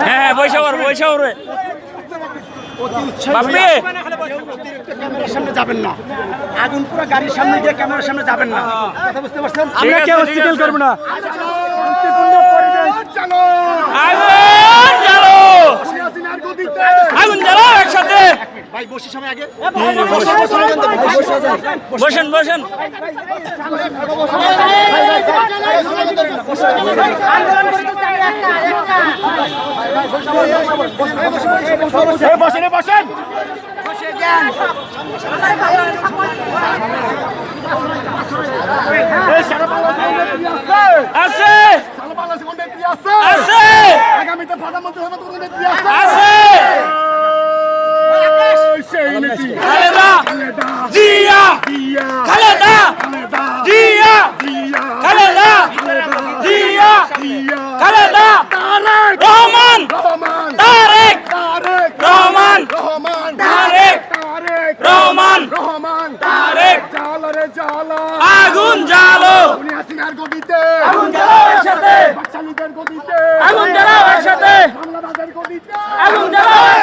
হ্যাঁ পয়সা ওরে ক্যামেরার সামনে যাবেন না, আগুন পুরো গাড়ির সামনে গিয়ে ক্যামেরার সামনে যাবেন না, কথা বুঝতে পারছেন? আমরা কেউ সিগন্যাল করব না। আগুন জ্বালাও একসাথে। ভাই বসে সময় আগে বসেন বসেন। বসেন আছে আছে আগামীতে প্রধানমন্ত্রী আছে। খালেদা জিয়া, খালেদা জিয়া, খালেদা জিয়া, খালেদা রহমান, তারেক রহমান, তারেক রহমান, তারেক আগুন জ্বালো, আগুন জ্বালাও একসাথে, আগুন জ্বালাও একসাথে, আগুন জ্বালাও